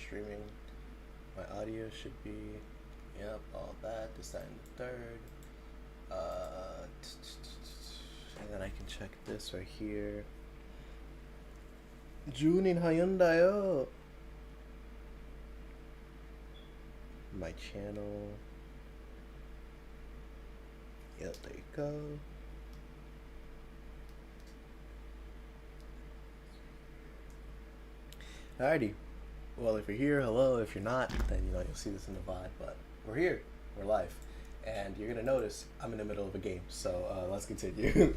streaming. My audio should be, yep, all that. This, that, and the third. And then I can check this right here. Junin Hyundai. My channel. Yep, there you go. Alrighty. Well, if you're here, hello. If you're not, then you'll see this in the VOD. But we're here. We're live. And you're gonna notice I'm in the middle of a game. So let's continue.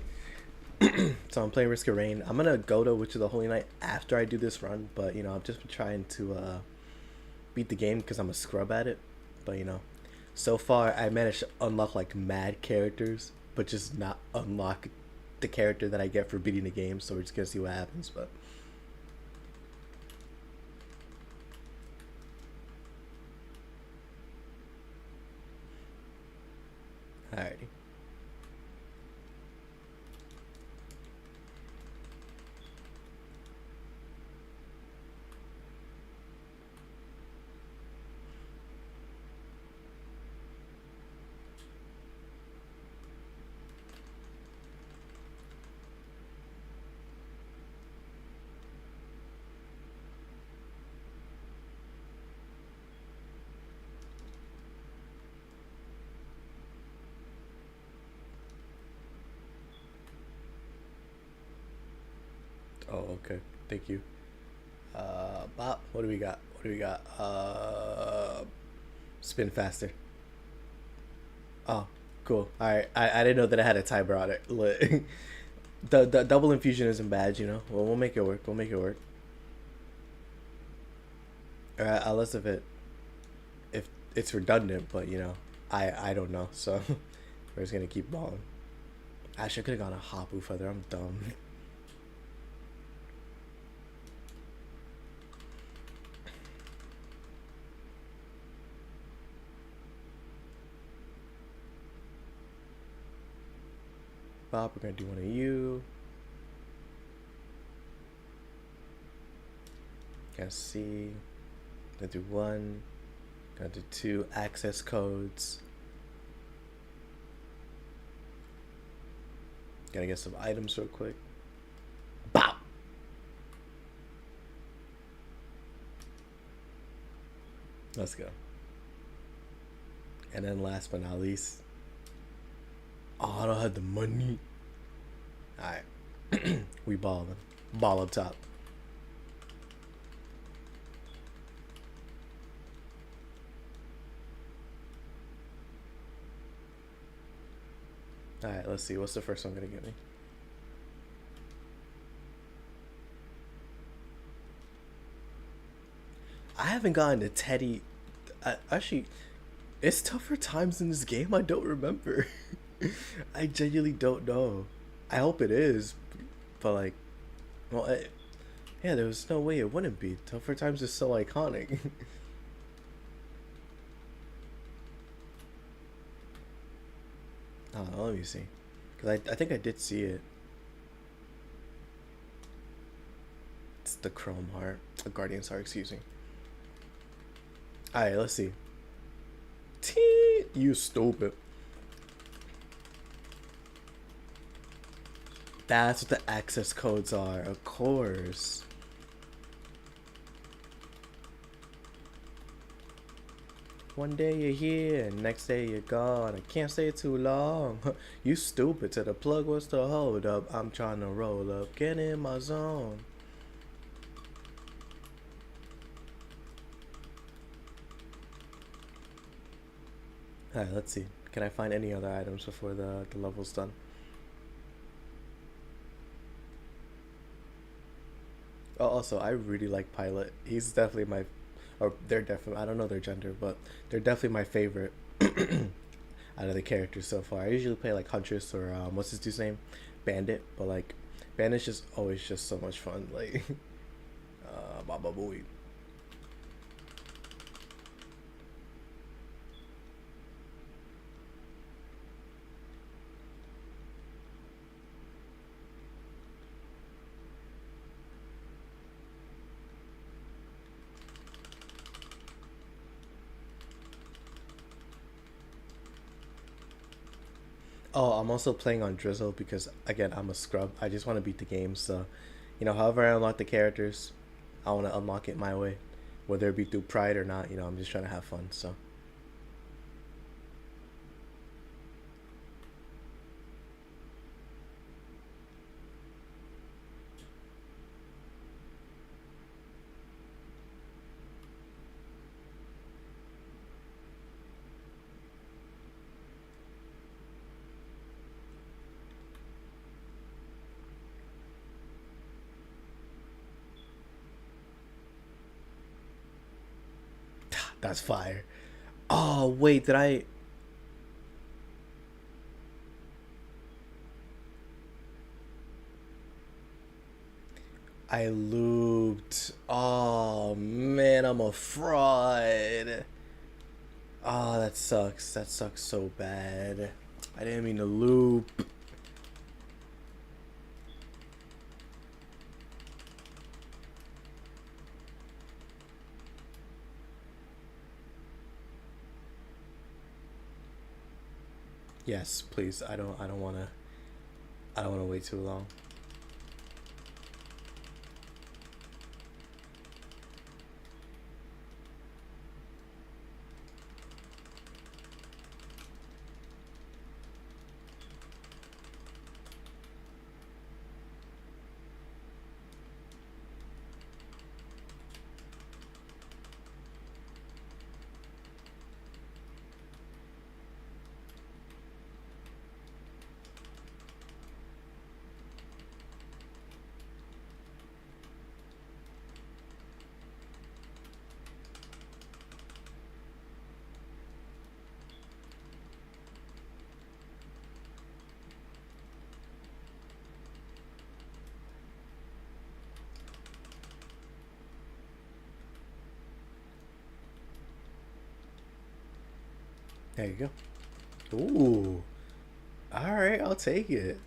So I'm playing Risk of Rain. I'm gonna go to Witch of the Holy Night after I do this run. But I've just been trying to beat the game because I'm a scrub at it. But so far I managed to unlock like mad characters, but just not unlock the character that I get for beating the game. So we're just gonna see what happens. But alrighty. Oh, okay. Thank you. Bob, what do we got? What do we got? Spin faster. Oh, cool. All right. I didn't know that I had a timer on it. The double infusion isn't bad. Well, we'll make it work. We'll make it work. All right. Unless if it's redundant, but I don't know. So we're just gonna keep balling. Actually, I could have gone a Hapu feather. I'm dumb. Bob, we're gonna do one of you. Gonna see. Gonna do one. Gonna do two access codes. Gotta get some items real quick. Bop! Let's go. And then last but not least. Oh, I don't have the money. Alright. We balling. Ball up top. Alright, let's see. What's the first one gonna give me? I haven't gotten to Teddy. Actually, it's tougher times in this game. I don't remember. I genuinely don't know. I hope it is, but like, well, yeah, there was no way it wouldn't be. Tougher times is so iconic. Oh, let me see, because I think I did see it. It's the Chrome Heart, the Guardian's Heart. Excuse me. All right, let's see. Tee, you stupid. That's what the access codes are, of course. One day you're here, next day you're gone. I can't stay too long. You stupid. To the plug, what's the hold up? I'm trying to roll up. Get in my zone. Alright, let's see. Can I find any other items before the level's done? Oh, also, I really like Pilot. He's definitely my, or they're definitely, I don't know their gender, but they're definitely my favorite out of the characters so far. I usually play like Huntress or what's his dude's name, Bandit, but like Bandit's just always just so much fun. Like, Baba Booey. Oh, I'm also playing on Drizzle because again, I'm a scrub. I just want to beat the game. So, however I unlock the characters, I want to unlock it my way, whether it be through pride or not. I'm just trying to have fun. So, that's fire. Oh wait, did I? I looped. Oh man, I'm a fraud. Oh, that sucks. That sucks so bad. I didn't mean to loop. Yes, please. I don't want to. I don't want to wait too long. There you go. Ooh. All right, I'll take it.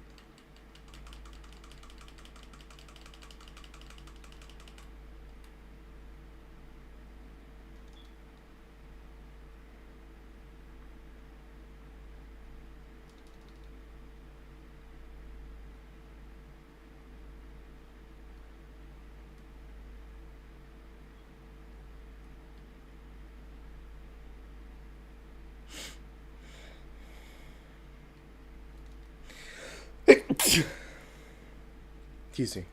Excuse me.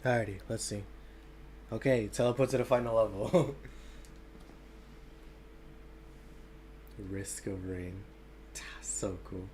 Alrighty, let's see. Okay, teleport to the final level. Risk of rain. So cool.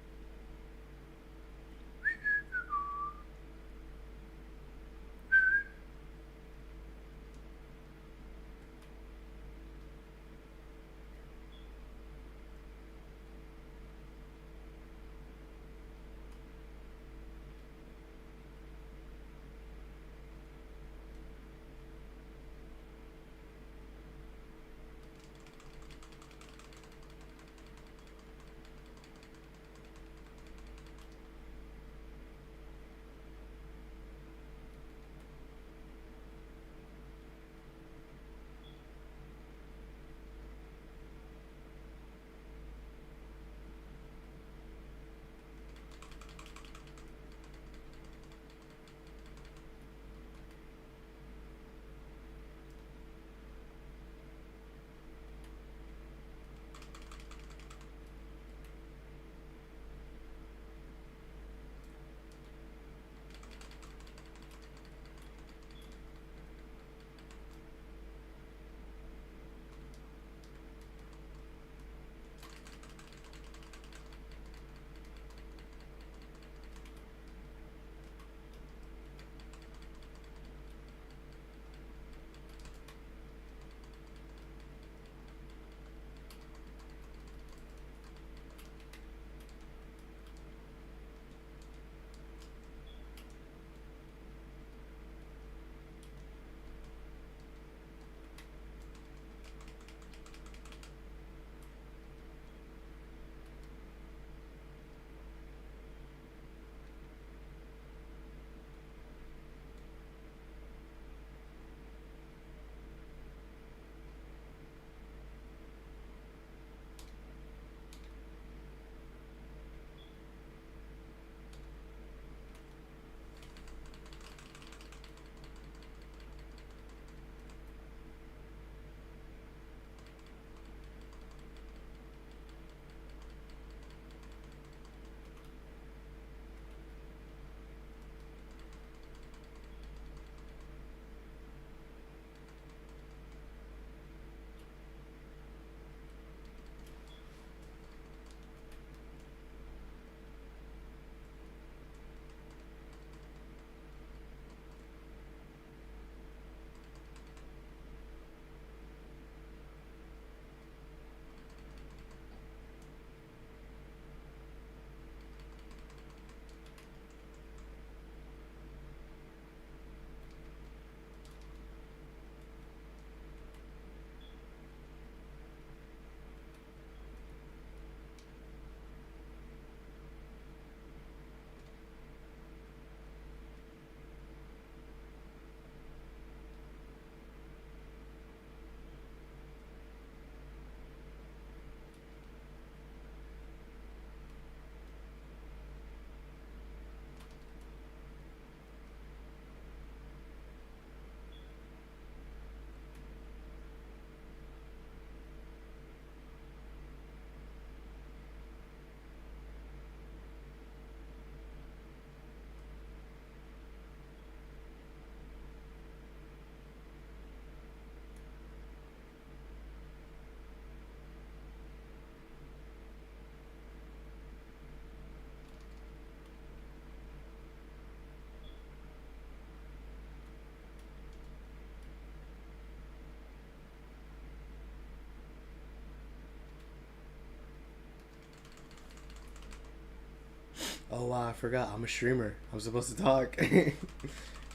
Oh wow, I forgot. I'm a streamer. I'm supposed to talk.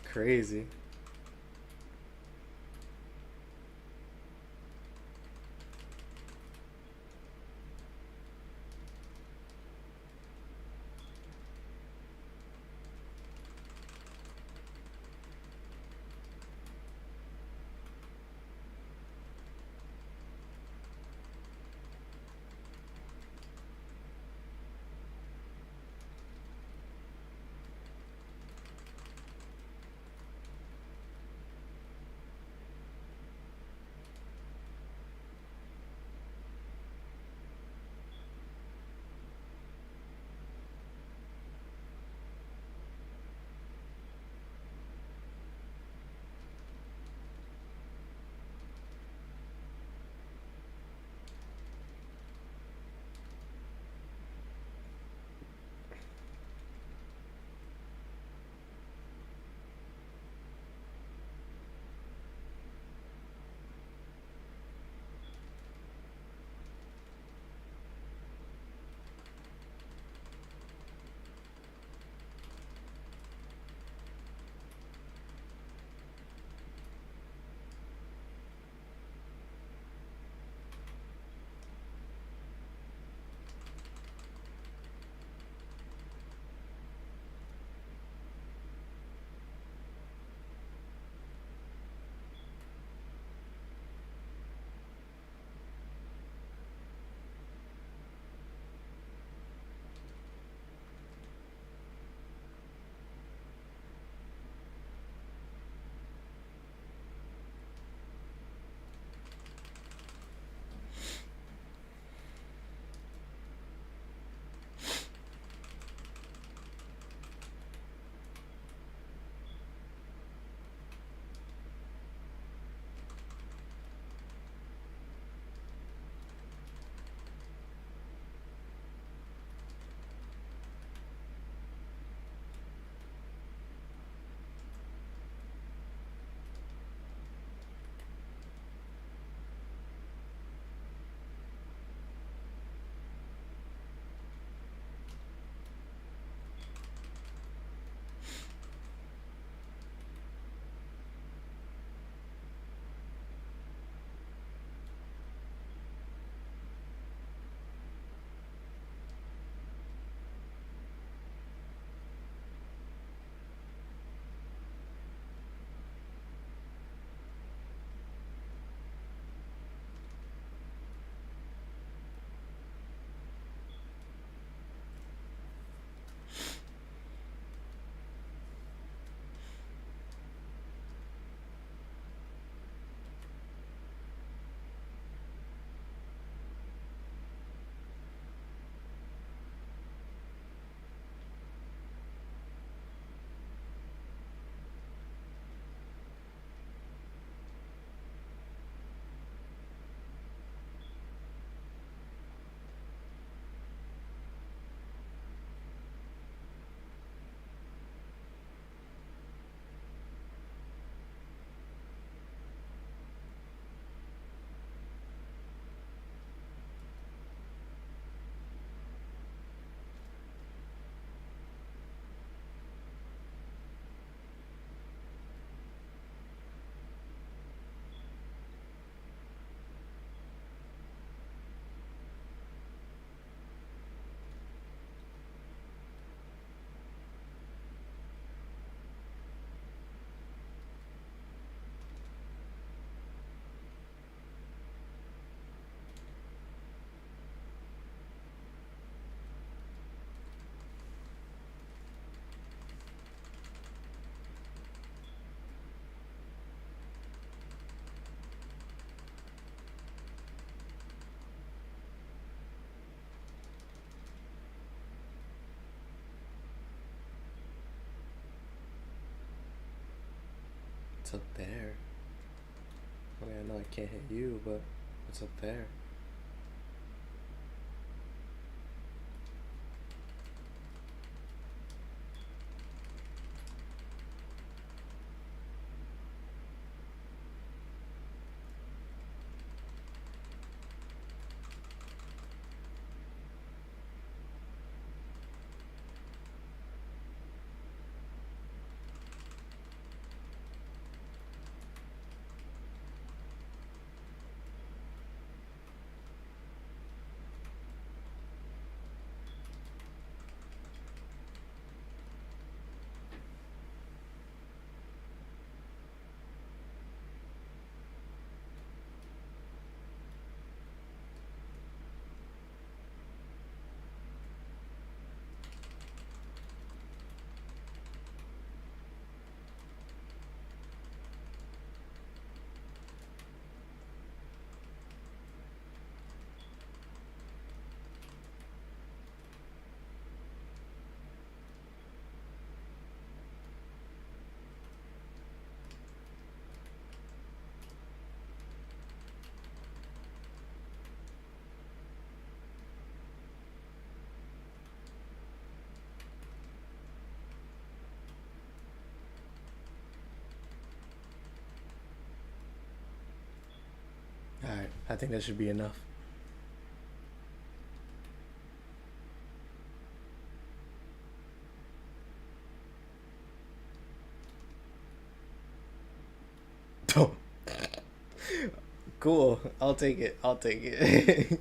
Crazy. What's up there? I mean, I know I can't hit you, but what's up there? I think that should be enough. Cool. I'll take it. I'll take it.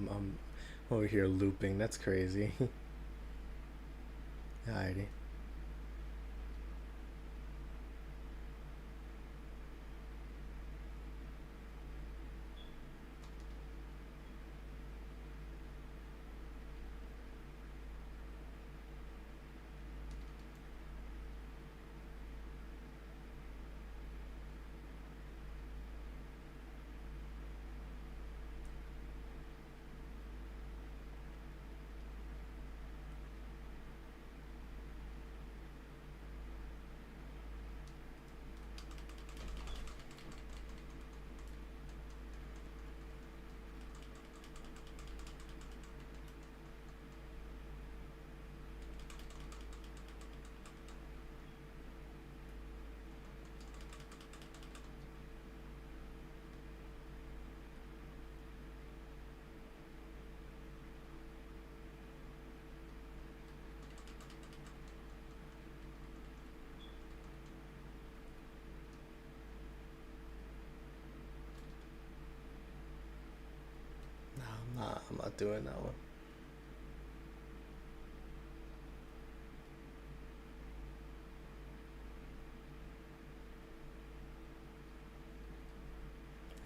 I'm over here looping. That's crazy. Alrighty. No, I'm not. I'm not doing that one.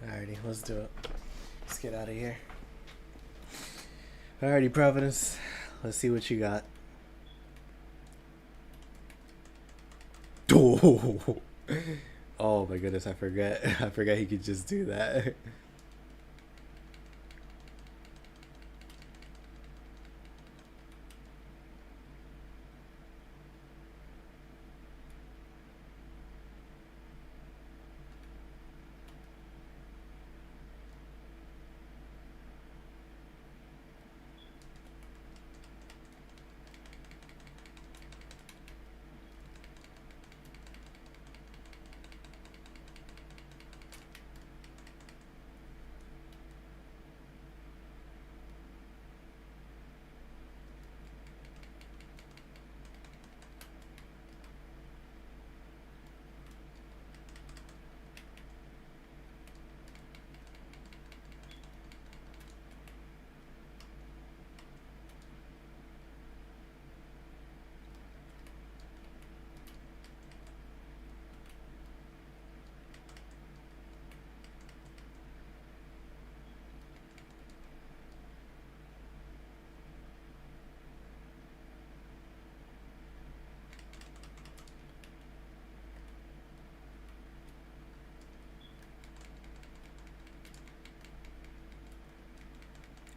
Alrighty, let's do it. Let's get out of here. Alrighty, Providence. Let's see what you got. Oh, oh my goodness, I forgot. I forgot he could just do that.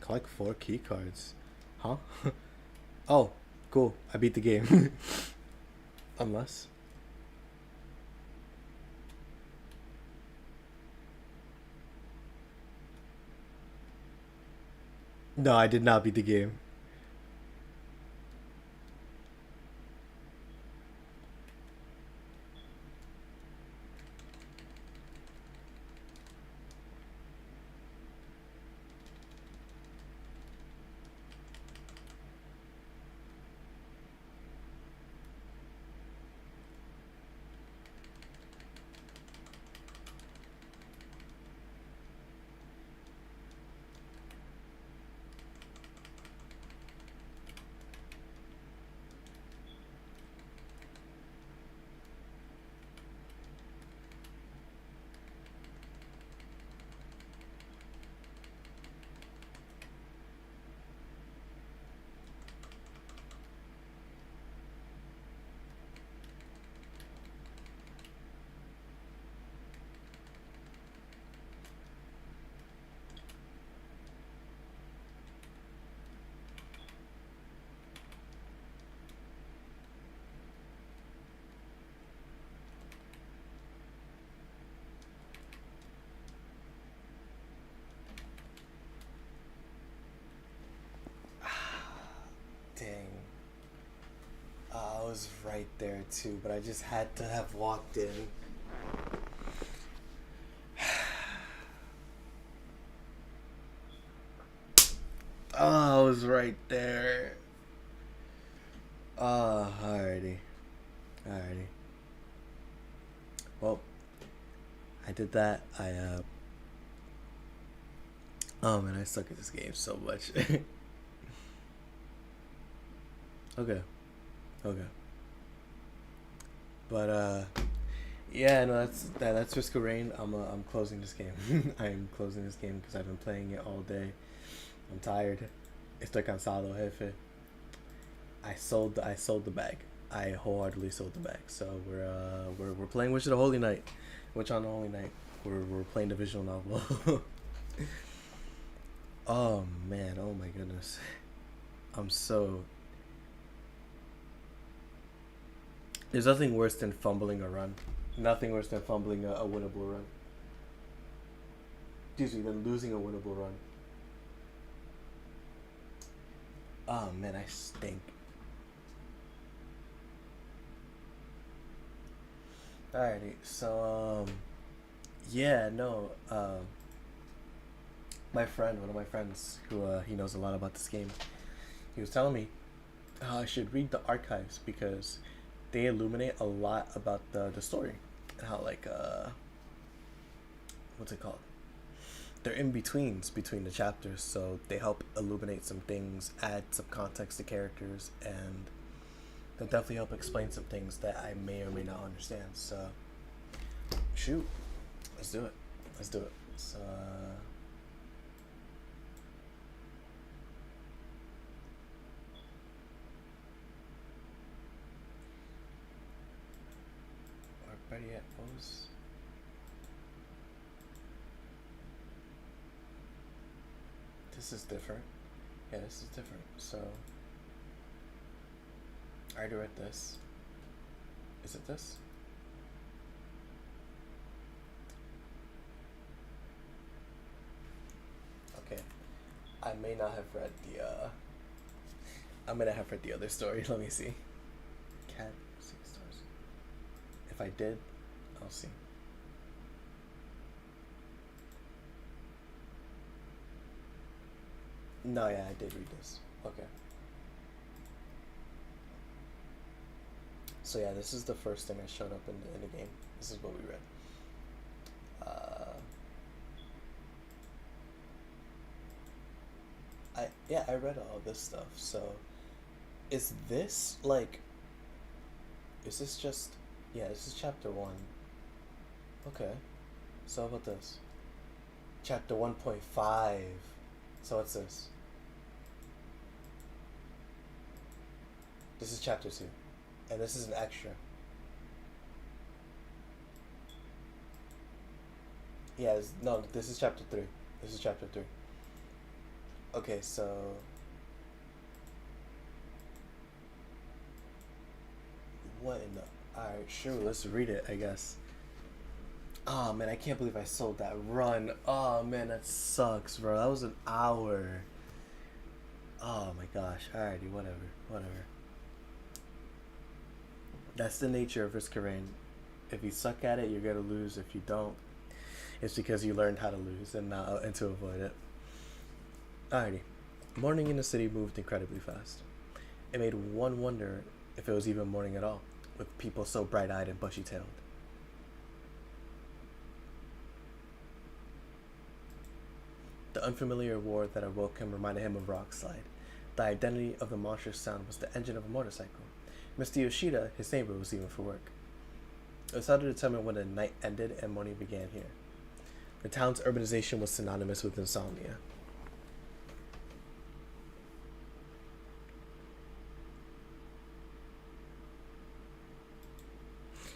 Collect 4 key cards. Huh? Oh, cool. I beat the game. Unless. No, I did not beat the game. Dang. I was right there too, but I just had to have walked in. Oh, I was right there. Alrighty. Alrighty. Well, I did that. Oh man, I suck at this game so much. Okay. Okay. But, yeah, no, that's Risk of Rain. I'm closing this game. I'm closing this game because I've been playing it all day. I'm tired. Estoy cansado, jefe. I sold the bag. I wholeheartedly sold the bag. So we're playing Witch of the Holy Night. Witch on the Holy Night. We're playing the visual novel. Oh man, oh my goodness. I'm so There's nothing worse than fumbling a run. Nothing worse than fumbling a winnable run. Excuse me, than losing a winnable run. Oh man, I stink. Alrighty, so yeah, no, one of my friends, who he knows a lot about this game, he was telling me I should read the archives because they illuminate a lot about the story and how like what's it called? They're in betweens between the chapters, so they help illuminate some things, add some context to characters, and they'll definitely help explain some things that I may or may not understand. So shoot, let's do it. Let's do it. So or better yet, what was this is different. Yeah, this is different. So I already read this. Is it this? Okay. I may not have read the I may not have read the other story. Let me see. Cat 6 stars. If I did, I'll see. No, yeah, I did read this. Okay. So yeah, this is the first thing that showed up in the game. This is what we read. I read all this stuff. So is this like is this just yeah, this is chapter 1. Okay. So how about this? Chapter 1.5. So what's this? This is chapter 2. And this is an extra. Yeah, no, this is chapter 3. This is chapter 3. Okay, so what in the? Alright, sure. Let's read it. I guess. Oh man, I can't believe I sold that run. Oh man, that sucks, bro. That was an hour. Oh my gosh. Alrighty, whatever, whatever. That's the nature of risk terrain. If you suck at it, you're gonna lose. If you don't, it's because you learned how to lose and to avoid it. Alrighty. Morning in the city moved incredibly fast. It made one wonder if it was even morning at all, with people so bright-eyed and bushy-tailed. The unfamiliar roar that awoke him reminded him of Rockslide. The identity of the monstrous sound was the engine of a motorcycle. Mr. Yoshida, his neighbor, was leaving for work. It was hard to determine when the night ended and morning began here. The town's urbanization was synonymous with insomnia.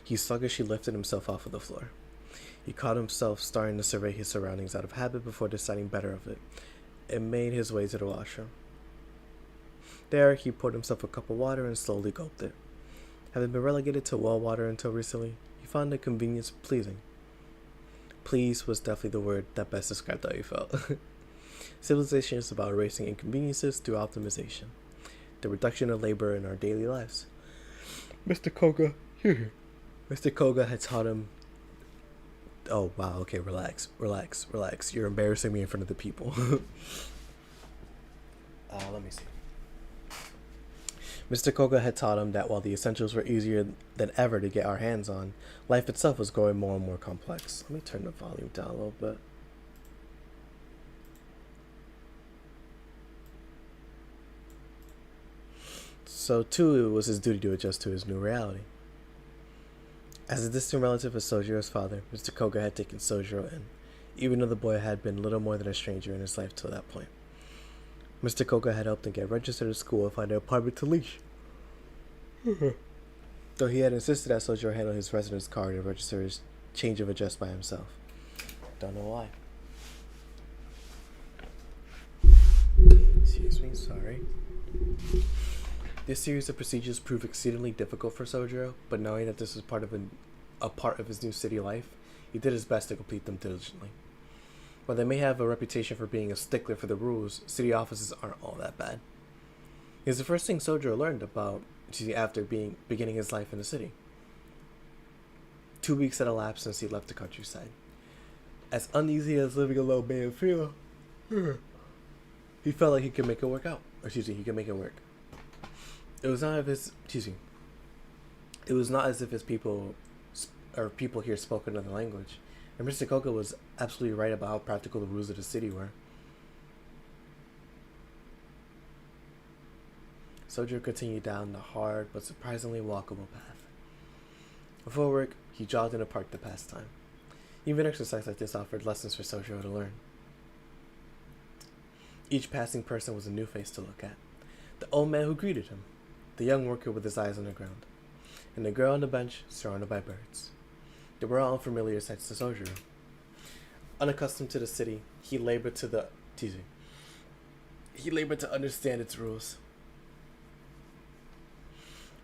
He sluggishly lifted himself off of the floor. He caught himself starting to survey his surroundings out of habit before deciding better of it, and made his way to the washroom. There, he poured himself a cup of water and slowly gulped it. Having been relegated to well water until recently, he found the convenience pleasing. Please was definitely the word that best described how he felt. Civilization is about erasing inconveniences through optimization, the reduction of labor in our daily lives. Mr. Koga, here. Mr. Koga had taught him. Oh, wow, okay, relax. You're embarrassing me in front of the people. Let me see. Mr. Koga had taught him that while the essentials were easier than ever to get our hands on, life itself was growing more and more complex. Let me turn the volume down a little bit. So, too, it was his duty to adjust to his new reality. As a distant relative of Sojiro's father, Mr. Koga had taken Sojiro in, even though the boy had been little more than a stranger in his life till that point. Mr. Koga had helped him get registered at school and find an apartment to leash. Though he had insisted that Sojiro handle his residence card and register his change of address by himself. Don't know why. Excuse me, sorry. This series of procedures proved exceedingly difficult for Sojiro, but knowing that this was a part of his new city life, he did his best to complete them diligently. While they may have a reputation for being a stickler for the rules, city offices aren't all that bad. It was the first thing Sojiro learned after beginning his life in the city. 2 weeks had elapsed since he left the countryside. As uneasy as living alone made him feel, he felt like he could make it work out. He could make it work. It was not as if his people here spoke another language, and Mr. Koga was absolutely right about how practical the rules of the city were. Sojiro continued down the hard but surprisingly walkable path. Before work, he jogged in a park to pass time. Even exercise like this offered lessons for Sojiro to learn. Each passing person was a new face to look at. The old man who greeted him, the young worker with his eyes on the ground, and the girl on the bench surrounded by birds. They were all unfamiliar sights to Sojiro. Unaccustomed to the city, he labored to understand its rules.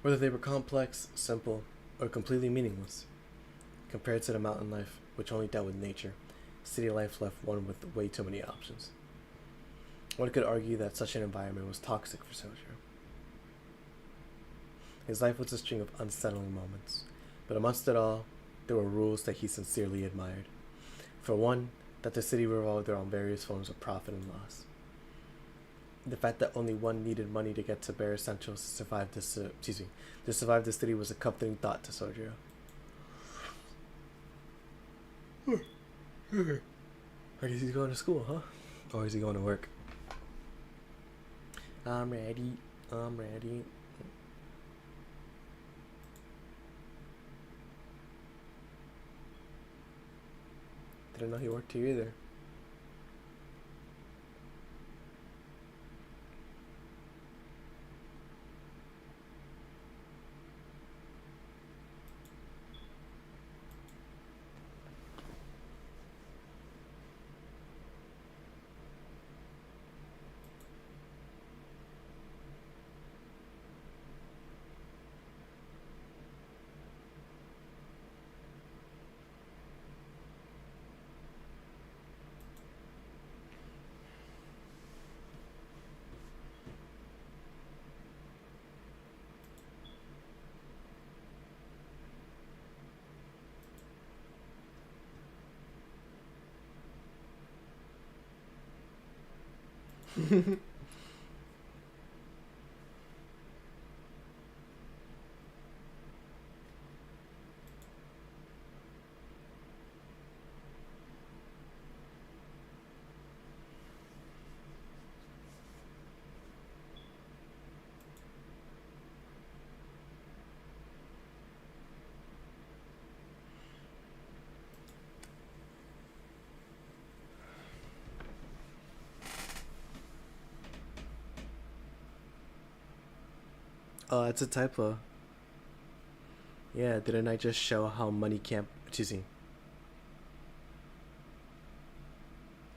Whether they were complex, simple, or completely meaningless. Compared to the mountain life, which only dealt with nature, city life left one with way too many options. One could argue that such an environment was toxic for Sojiro. His life was a string of unsettling moments, but amongst it all, there were rules that he sincerely admired. For one, that the city revolved around various forms of profit and loss. The fact that only one needed money to get to bare essentials to survive the city was a comforting thought to Sojiro. I guess he's going to school, huh? Or is he going to work? I'm ready. Didn't know he worked here either. Oh, it's a typo. Yeah, didn't I just show how money can't? Excuse me.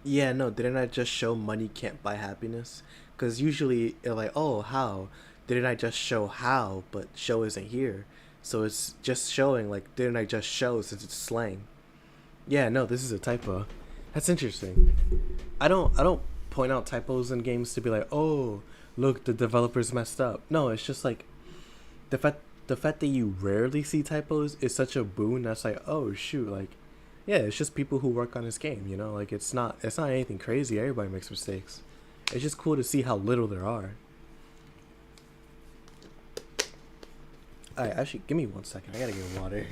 Yeah, no, didn't I just show money can't buy happiness? Because usually they're like, oh, how? Didn't I just show how? But show isn't here. So it's just showing, like, didn't I just show since it's slang? Yeah, no, this is a typo. That's interesting. I don't point out typos in games to be like, oh, look, the developers messed up. No, it's just like the fact that you rarely see typos is such a boon. That's like, oh shoot, like, yeah, it's just people who work on this game. Like it's not anything crazy. Everybody makes mistakes. It's just cool to see how little there are. Alright, actually, give me 1 second. I gotta get water.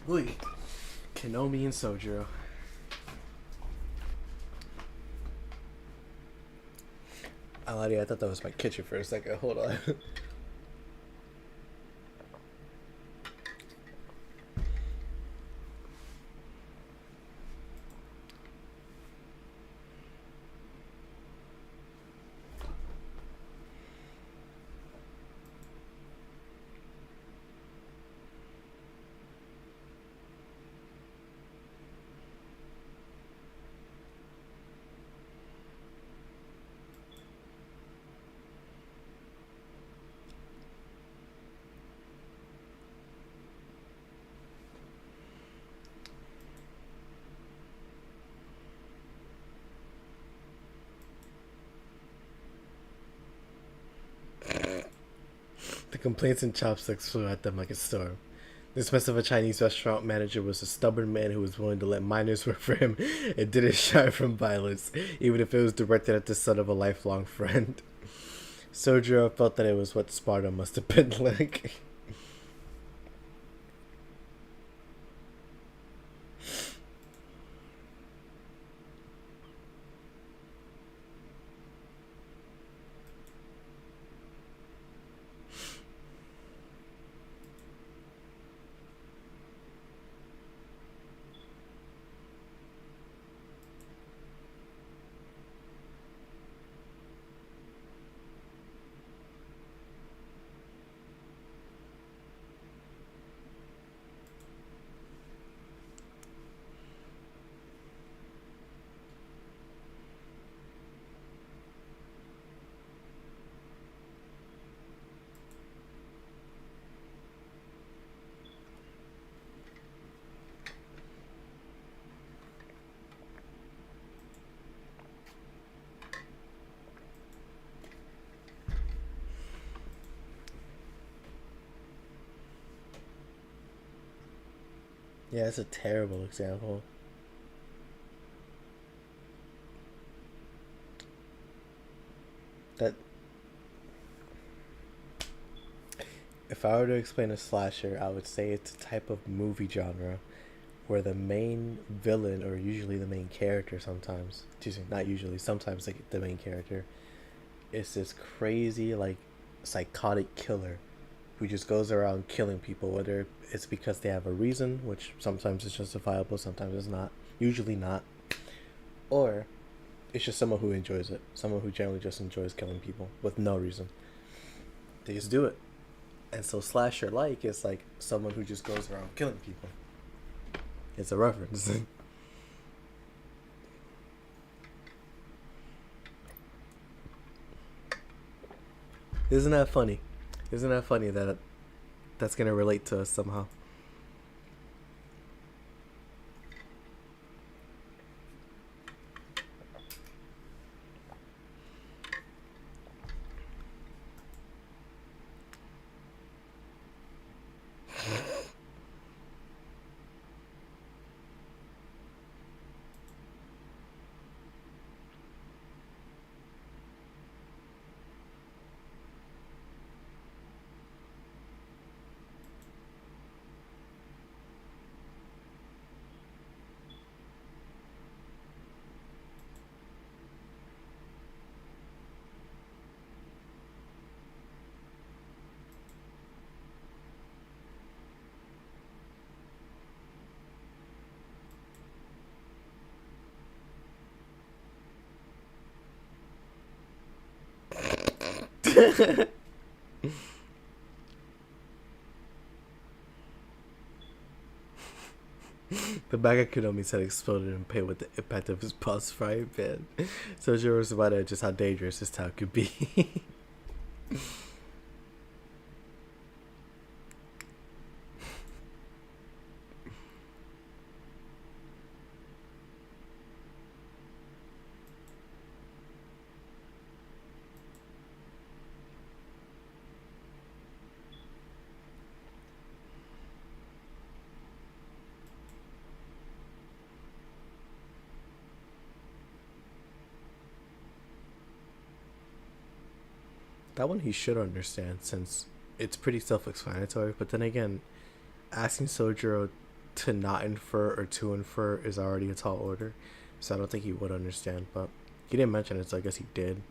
Ooh, Kenomi and Sojiro. I thought that was my kitchen for a second. Hold on. The complaints and chopsticks flew at them like a storm. This mess of a Chinese restaurant manager was a stubborn man who was willing to let minors work for him and didn't shy from violence, even if it was directed at the son of a lifelong friend. Sojiro felt that it was what Sparta must have been like. Yeah, it's a terrible example. That if I were to explain a slasher, I would say it's a type of movie genre where the main villain, or usually the main character, sometimes, excuse me, not usually, sometimes like the main character, is this crazy like psychotic killer who just goes around killing people, whether it's because they have a reason, which sometimes is justifiable, sometimes it's not, usually not, or it's just someone who enjoys it, someone who generally just enjoys killing people with no reason. They just do it. And so slasher like is like someone who just goes around killing people. It's a reference. Isn't that funny? Isn't that funny that that's gonna relate to us somehow? The bag of Konomi's had exploded in pain with the impact of his pulse frying pan. Sojiro was reminded of just how dangerous this town could be. That one he should understand since it's pretty self-explanatory. But then again, asking Sojiro to not infer or to infer is already a tall order, so I don't think he would understand. But he didn't mention it, so I guess he did.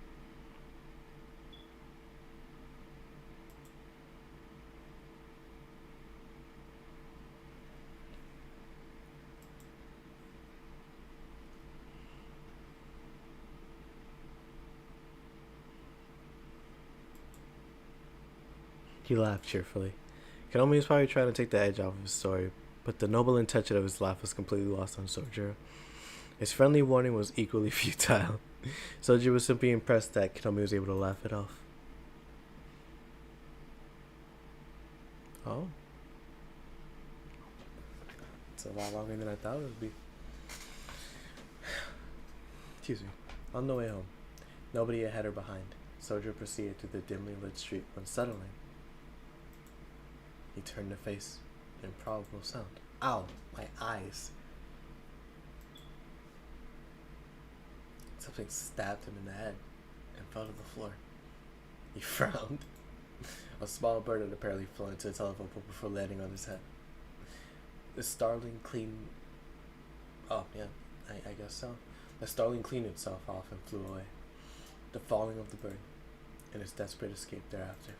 He laughed cheerfully. Konomi was probably trying to take the edge off of his story, but the noble intention of his laugh was completely lost on Sojiro. His friendly warning was equally futile. Sojiro was simply impressed that Konomi was able to laugh it off. Oh, it's a lot longer than I thought it would be. Excuse me. On the way home, nobody ahead or behind, Sojiro proceeded through the dimly lit street when suddenly he turned to face an improbable sound. Ow, my eyes. Something stabbed him in the head and fell to the floor. He frowned. A small bird had apparently flown into the telephone pole before landing on his head. The starling clean. Oh, yeah, I guess so. The starling cleaned itself off and flew away. The falling of the bird and his desperate escape thereafter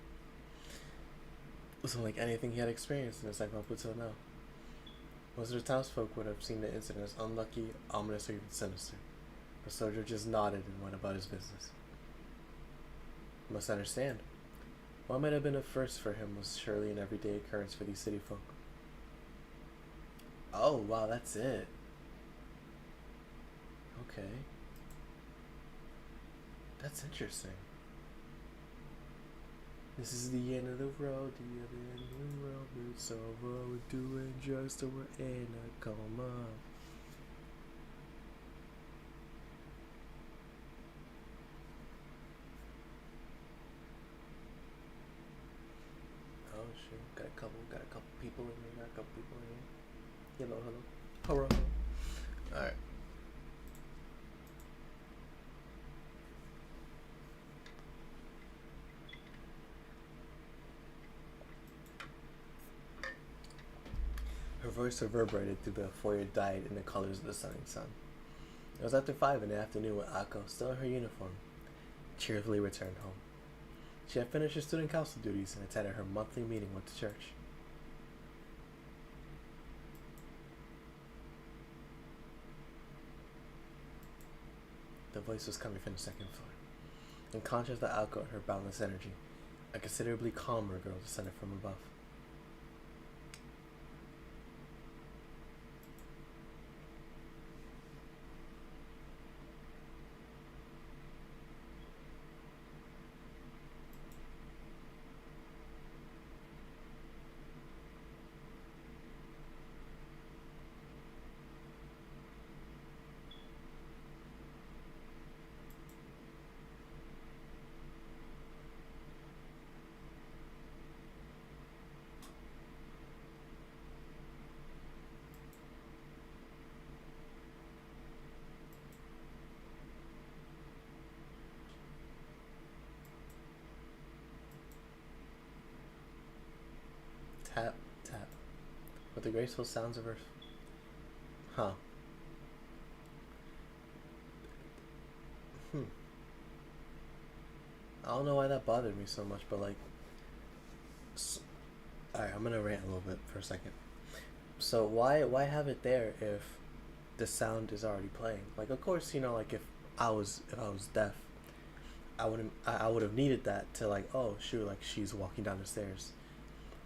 was unlike anything he had experienced in his life up until now. Most of the townsfolk would have seen the incident as unlucky, ominous, or even sinister. But Sojiro just nodded and went about his business. You must understand. What might have been a first for him was surely an everyday occurrence for these city folk. Oh, wow, that's it. Okay. That's interesting. This is the end of the road, the end of the road, it's over, we're doing drugs till we're in a coma. Oh shit, got a couple people in here, Hello, hello. Hello. Alright. Her voice reverberated through the foyer, dyed in the colors of the setting sun. It was after 5 in the afternoon when Akko, still in her uniform, cheerfully returned home. She had finished her student council duties and attended her monthly meeting with the church. The voice was coming from the second floor. In contrast to Akko and her boundless energy, a considerably calmer girl descended from above. Tap, tap, with the graceful sounds of her. Huh. Hmm. I don't know why that bothered me so much, but like. Alright, I'm gonna rant a little bit for a second. So why have it there if the sound is already playing? Like, of course, like if I was deaf, I would have needed that to, like, oh shoot, like she's walking down the stairs.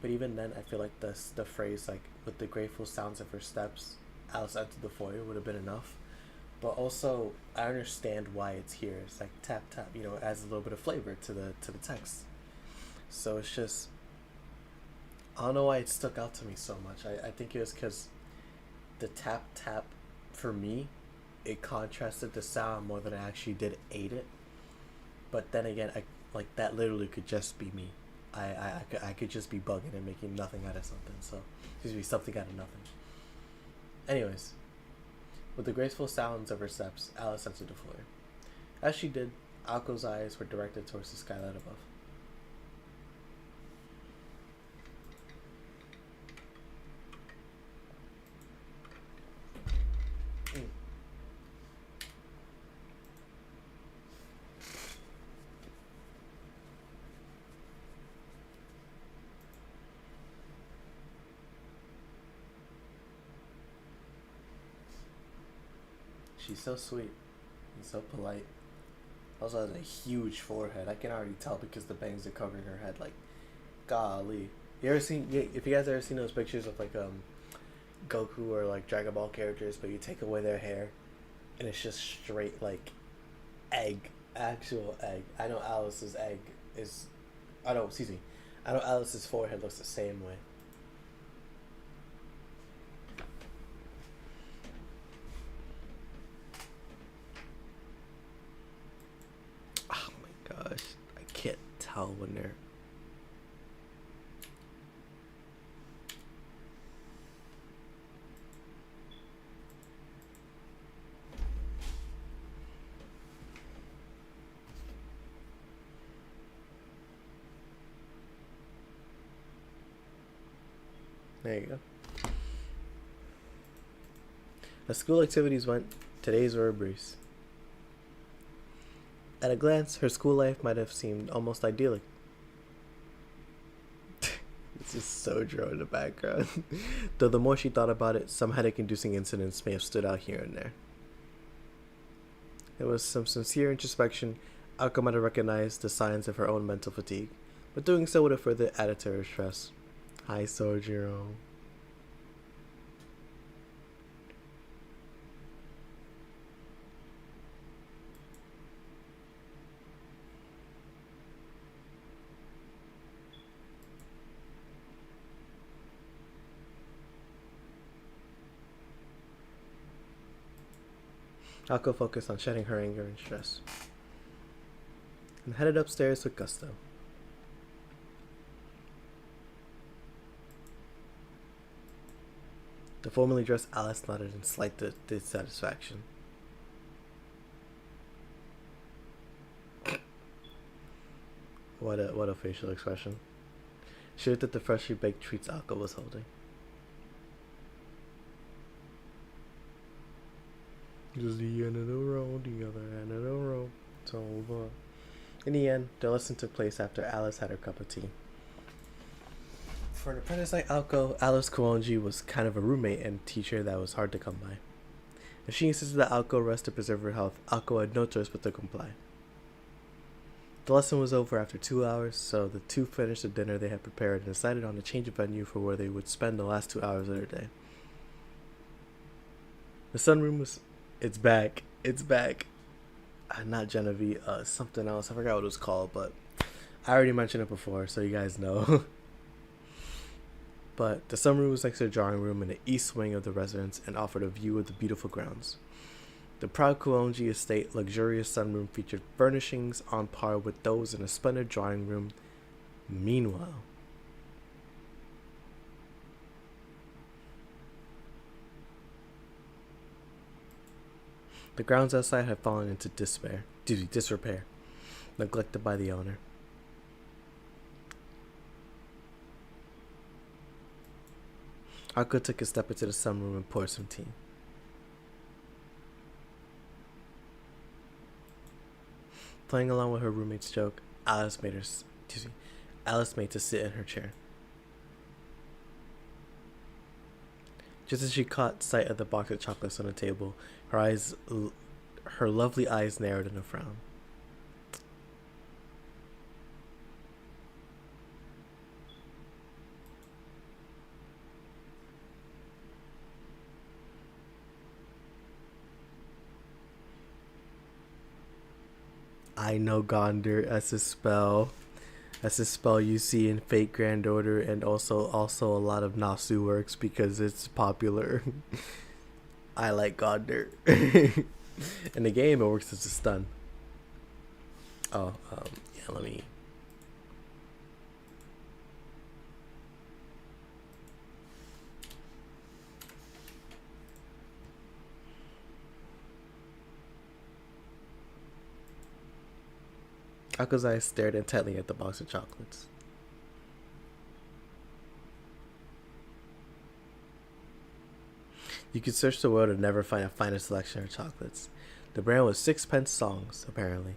But even then, I feel like the phrase, like, with the grateful sounds of her steps outside to the foyer would have been enough. But also, I understand why it's here. It's like tap tap, it adds a little bit of flavor to the text. So it's just, I don't know why it stuck out to me so much. I think it was because the tap tap, for me, it contrasted the sound more than I actually did aid it. But then again, like, that literally could just be me. I could just be bugging and making nothing out of something. So, excuse me, something out of nothing. Anyways, with the graceful sounds of her steps, Alice entered the foyer. As she did, Akko's eyes were directed towards the skylight above. She's so sweet and so polite. Also has a huge forehead. I can already tell because the bangs are covering her head. Like, golly. If you guys ever seen those pictures of, like, Goku or, like, Dragon Ball characters, but you take away their hair and it's just straight, like, egg, actual egg. I know Alice's egg is, I know, excuse me. I know Alice's forehead looks the same way. Oh my gosh, I can't tell when they're. There you go. As school activities went, today's were a breeze. At a glance, her school life might have seemed almost idyllic. This is Sojo in the background. Though the more she thought about it, some headache-inducing incidents may have stood out here and there. It was some sincere introspection. Akko might have recognized the signs of her own mental fatigue, but doing so would have further added to her stress. Hi, Sojiro. Akko focused on shedding her anger and stress, and headed upstairs with gusto. The formally dressed Alice nodded in slight dissatisfaction. What a facial expression. She looked at the freshly baked treats Alka was holding. Just the end of the road, the other end of the road. It's over. In the end, the lesson took place after Alice had her cup of tea. For an apprentice like Alko, Alice Kuonji was kind of a roommate and teacher that was hard to come by. If she insisted that Alko rest to preserve her health, Alko had no choice but to comply. The lesson was over after 2 hours, so the two finished the dinner they had prepared and decided on a change of venue for where they would spend the last 2 hours of their day. The sunroom was... It's back. It's back. Not Genevieve, something else. I forgot what it was called, but I already mentioned it before, so you guys know. But the sunroom was next to the drawing room in the east wing of the residence and offered a view of the beautiful grounds. The proud Kuonji estate luxurious sunroom featured furnishings on par with those in a splendid drawing room. Meanwhile, the grounds outside had fallen into disrepair, neglected by the owner. Alko took a step into the sunroom and poured some tea. Playing along with her roommate's joke, Alice made to sit in her chair. Just as she caught sight of the box of chocolates on the table, her lovely eyes narrowed in a frown. I know Gondor as a spell. That's a spell you see in Fate Grand Order and also a lot of Nasu works because it's popular. I like Gondor. In the game, it works as a stun. Oh, yeah, let me... Alko's eyes stared intently at the box of chocolates. You could search the world and never find a finer selection of chocolates. The brand was Sixpence Songs, apparently.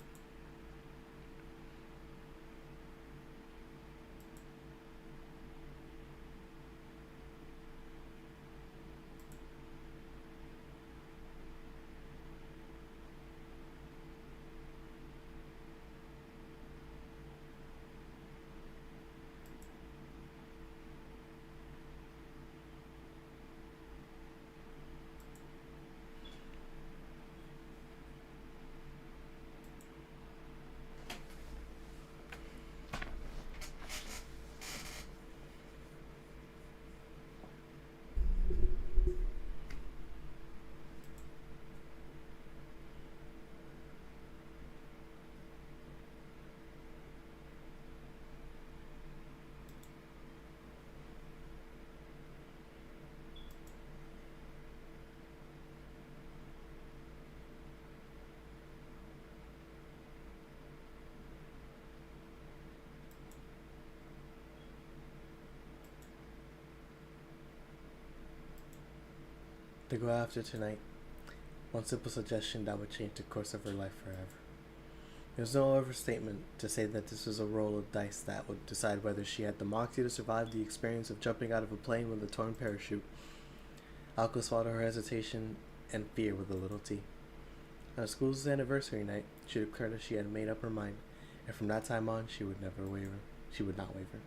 To go after tonight, one simple suggestion that would change the course of her life forever. There's no overstatement to say that this was a roll of dice that would decide whether she had the moxie to survive the experience of jumping out of a plane with a torn parachute. Alko swallowed her hesitation and fear with a little tea. On school's anniversary night, she declared that she had made up her mind, and from that time on, she would not waver.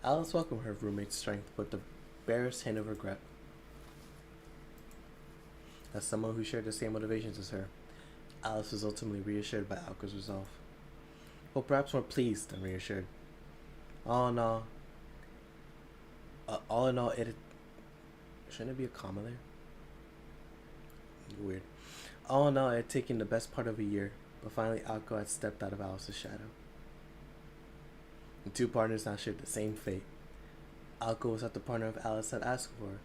Alice welcomed her roommate's strength with the barest hint of regret. As someone who shared the same motivations as her, Alice was ultimately reassured by Alko's resolve. Well, perhaps more pleased than reassured. All in all, it... Shouldn't it be a comma there? Weird. All in all, it had taken the best part of a year, but finally Alko had stepped out of Alice's shadow. The two partners now shared the same fate. Alko was not the partner of Alice had asked for,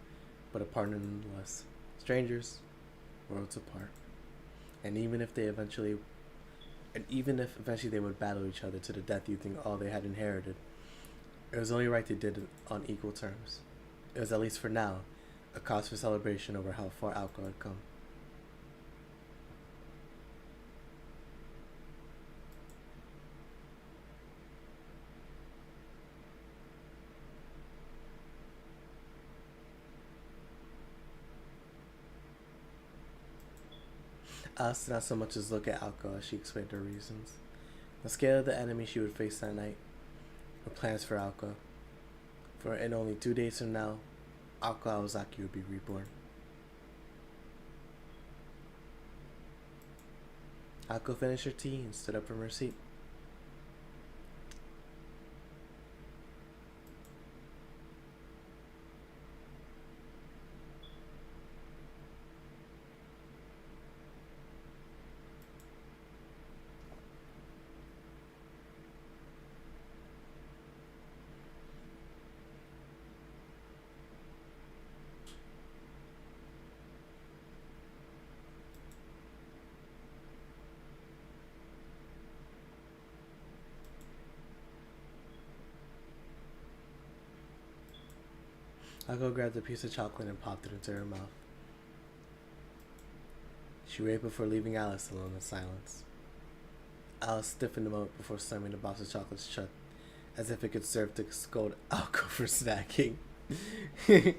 but a partner nonetheless. Strangers, worlds apart. And even if eventually they would battle each other to the death using all they had inherited, it was only right they did it on equal terms. It was, at least for now, a cause for celebration over how far Alco had come. Alice did not so much as look at Alco as she explained her reasons. The scale of the enemy she would face that night, her plans for Alco. For in only 2 days from now, Alco Awazaki would be reborn. Alco finished her tea and stood up from her seat. Alco grabbed a piece of chocolate and popped it into her mouth. She waited before leaving Alice alone in silence. Alice stiffened a moment before slamming the box of chocolates shut, as if it could serve to scold Alco for snacking. Okay,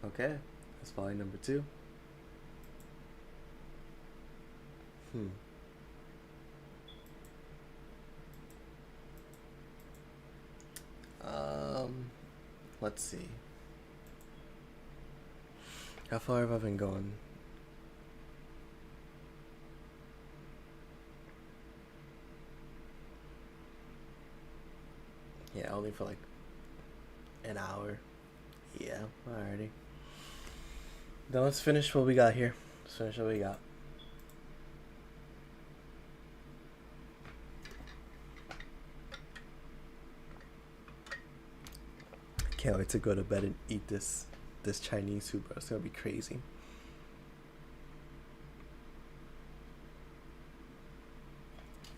that's probably number 2. Let's see. How far have I been going? Yeah, only for like an hour. Yeah, alrighty. Then let's finish what we got here. Let's finish what we got. Can't wait to go to bed and eat this Chinese food, bro. It's gonna be crazy.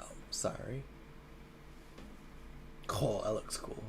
Oh, sorry. Cool, that looks cool.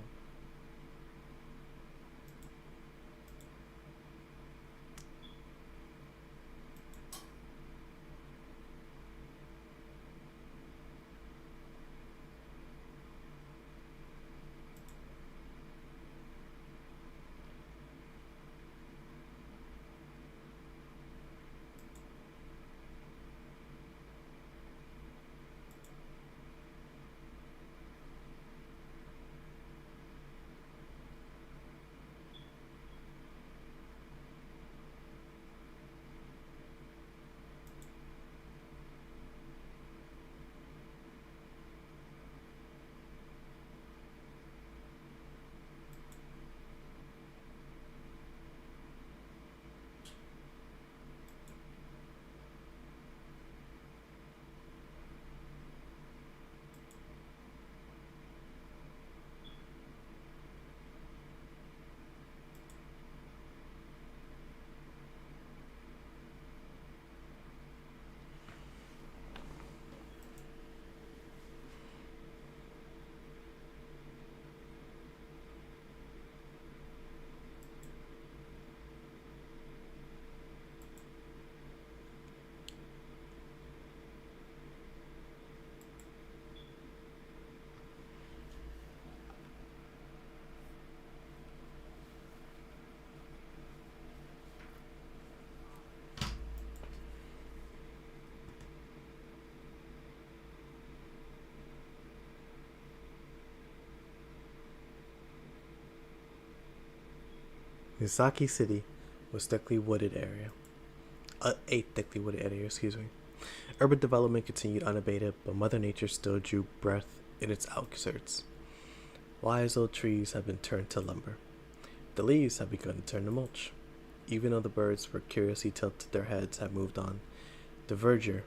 Misaki City was thickly wooded area. A thickly wooded area, excuse me. Urban development continued unabated, but Mother Nature still drew breath in its outskirts. Wise old trees have been turned to lumber. The leaves have begun to turn to mulch. Even though the birds were curiously tilted their heads have moved on, the verder?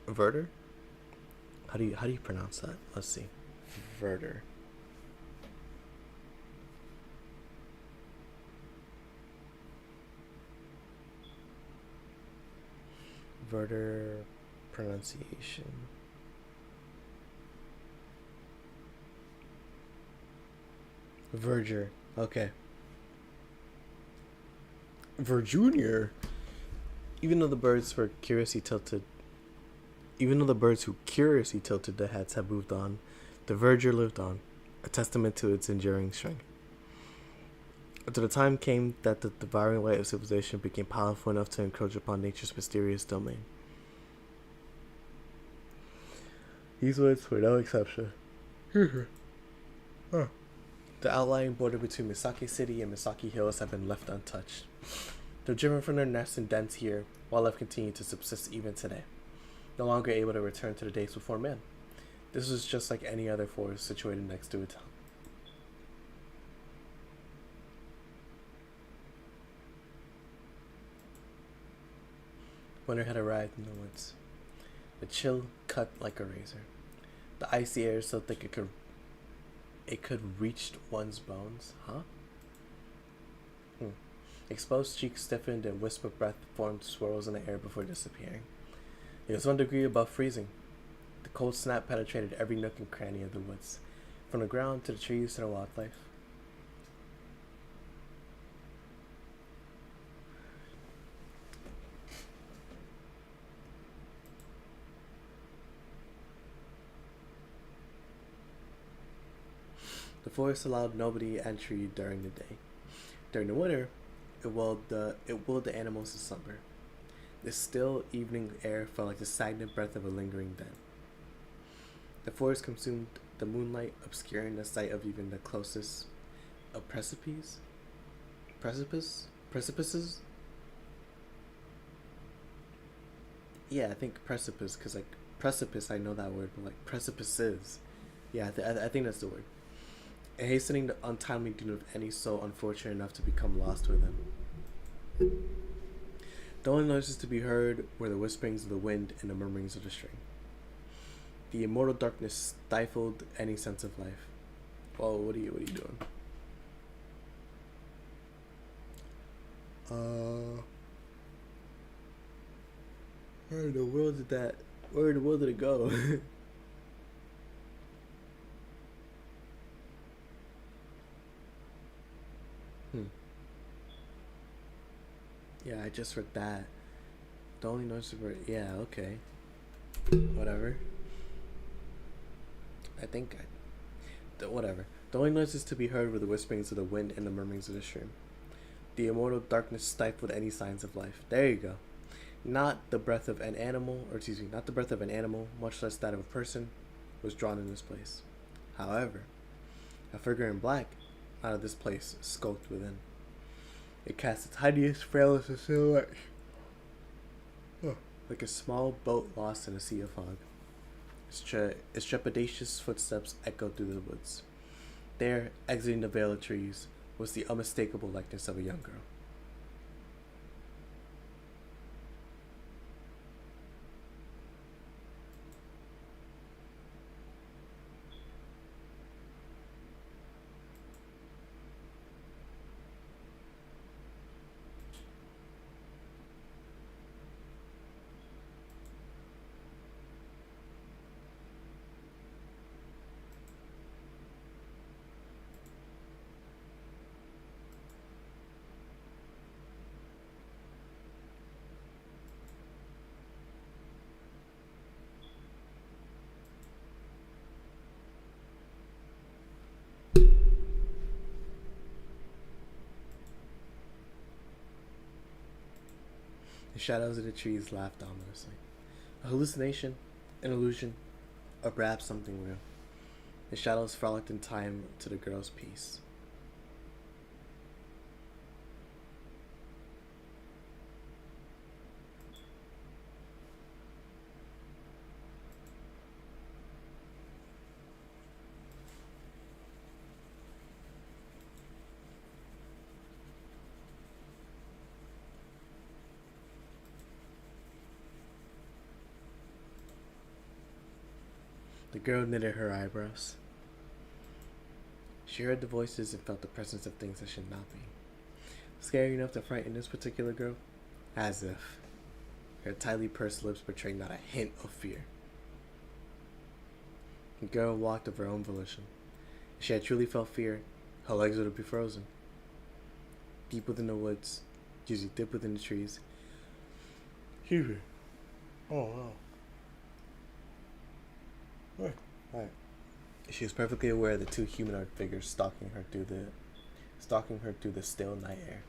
How do you pronounce that? Let's see. Verder. Verter pronunciation. Verger. Okay. Verjunior. Even though the birds were curiously tilted, even though the birds who curiously tilted their heads have moved on, the verdure lived on, a testament to its enduring strength. Until the time came that the devouring light of civilization became powerful enough to encroach upon nature's mysterious domain. These words were no exception. The outlying border between Misaki City and Misaki Hills have been left untouched. They're driven from their nests and dens here, wildlife continue to subsist even today, no longer able to return to the days before man. This was just like any other forest situated next to a town. Winter had arrived in the woods. The chill cut like a razor. The icy air so thick it could reach one's bones. Huh? Exposed cheeks stiffened and wisp of breath formed swirls in the air before disappearing. It was 1 degree above freezing. The cold snap penetrated every nook and cranny of the woods, from the ground to the trees to the wildlife. The forest allowed nobody entry during the day. During the winter, it willed the animals to slumber. The still evening air felt like the stagnant breath of a lingering dead. The forest consumed the moonlight, obscuring the sight of even the closest of precipices. Yeah, I think precipice, because like precipice, I know that word, but like precipices. Yeah, I think that's the word. And hastening the untimely doom of any soul unfortunate enough to become lost within. The only noises to be heard were the whisperings of the wind and the murmurings of the stream. The immortal darkness stifled any sense of life. Whoa, what are you doing? Where in the world did it go? Yeah, I just read that. The only noises were, yeah, okay. Whatever. Whatever. The only noises to be heard were the whisperings of the wind and the murmurings of the stream. The immortal darkness stifled any signs of life. There you go. Not the breath of an animal, much less that of a person, was drawn in this place. However, a figure in black, out of this place, skulked within. It cast its tiniest, frailest of silhouette, like a small boat lost in a sea of fog. Its trepidatious footsteps echoed through the woods. There, exiting the veil of trees, was the unmistakable likeness of a young girl. The shadows of the trees laughed ominously. A hallucination, an illusion, or perhaps something real. The shadows frolicked in time to the girl's peace. The girl knitted her eyebrows. She heard the voices and felt the presence of things that should not be. Scary enough to frighten this particular girl? As if. her tightly pursed lips betraying not a hint of fear. The girl walked of her own volition. If she had truly felt fear, her legs would have been frozen. Deep within the woods, usually deep within the trees. Excuse me. Oh no. Right. She was perfectly aware of the two humanoid figures stalking her through the still night air.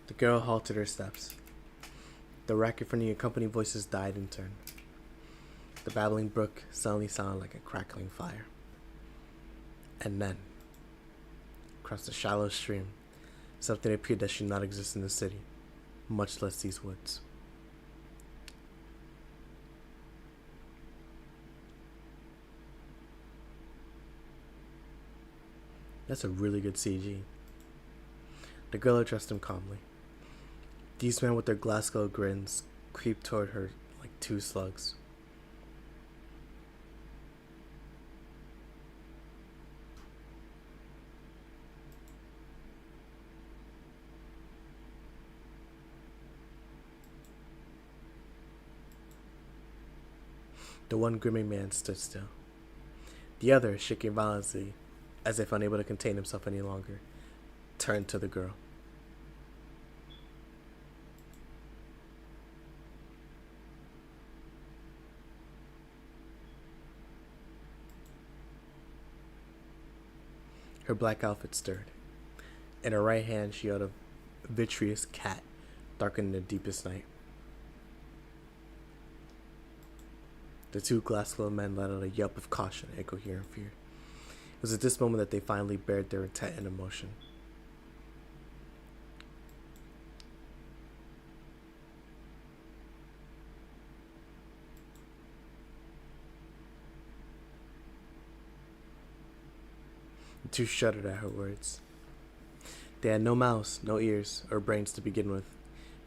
The girl halted her steps. The racket from the accompanying voices died in turn. The babbling brook suddenly sounded like a crackling fire. And then, across the shallow stream, something appeared that should not exist in the city, much less these woods. That's a really good CG. The girl addressed him calmly. These men with their glass-skull grins creeped toward her like two slugs. The one grinning man stood still. The other, shaking violently, as if unable to contain himself any longer, turned to the girl. Her black outfit stirred. In her right hand she held a vitreous cat, darkened in the deepest night. The two glass-skulled men let out a yelp of caution and incoherent fear. It was at this moment that they finally bared their intent and emotion. The two shuddered at her words. They had no mouths, no ears, or brains to begin with.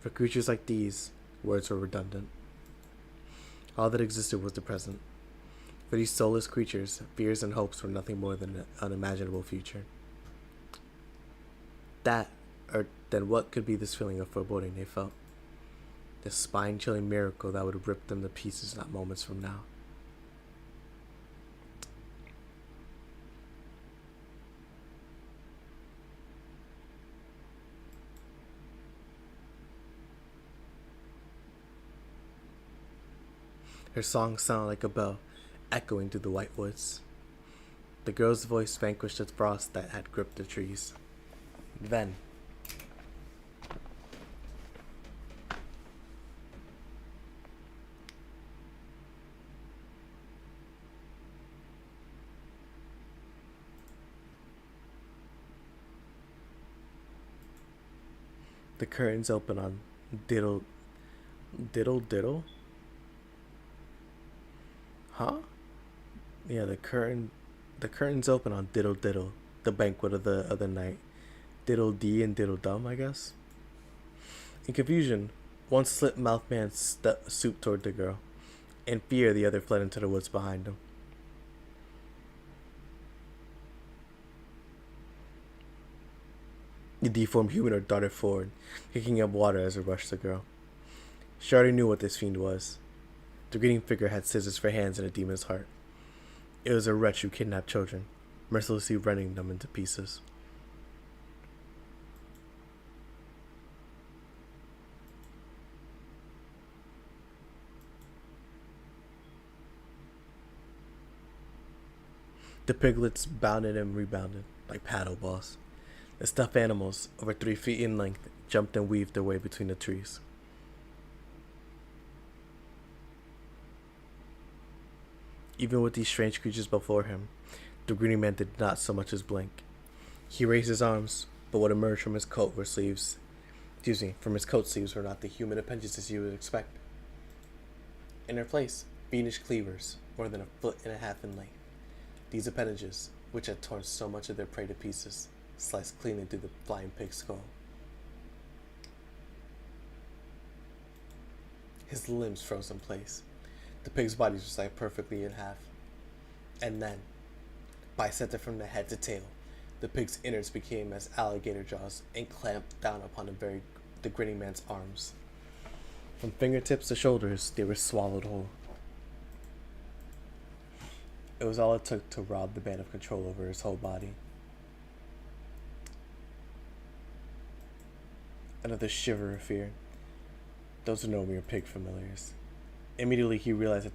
For creatures like these, words were redundant. All that existed was the present. For these soulless creatures, fears and hopes were nothing more than an unimaginable future. Then what could be this feeling of foreboding they felt? This spine-chilling miracle that would rip them to pieces not moments from now. Her song sounded like a bell, echoing through the white woods. The girl's voice vanquished the frost that had gripped the trees. Then, the curtains open on diddle, diddle, diddle. Huh? Yeah, the curtains open on Diddle Diddle, the banquet of the other night. Diddle Dee and Diddle Dum, I guess. In confusion, one slit-mouthed man stooped toward the girl. In fear, the other fled into the woods behind him. The deformed humanoid darted forward, kicking up water as it rushed the girl. She already knew what this fiend was. The grinning figure had scissors for hands and a demon's heart. It was a wretch who kidnapped children, mercilessly rending them into pieces. The piglets bounded and rebounded like paddle balls. The stuffed animals, over 3 feet in length, jumped and weaved their way between the trees. Even with these strange creatures before him, the grinning man did not so much as blink. He raised his arms, but what emerged from his coat were sleeves. From his coat sleeves were not the human appendages you would expect. In their place, fiendish cleavers, more than 1.5 feet in length. These appendages, which had torn so much of their prey to pieces, sliced cleanly through the flying pig's skull. His limbs froze in place. The pig's body was like perfectly in half. And then, bisected from the head to tail, the pig's innards became as alligator jaws and clamped down upon the grinning man's arms. From fingertips to shoulders, they were swallowed whole. It was all it took to rob the man of control over his whole body. Another shiver of fear. Those were no mere pig familiars. Immediately he realized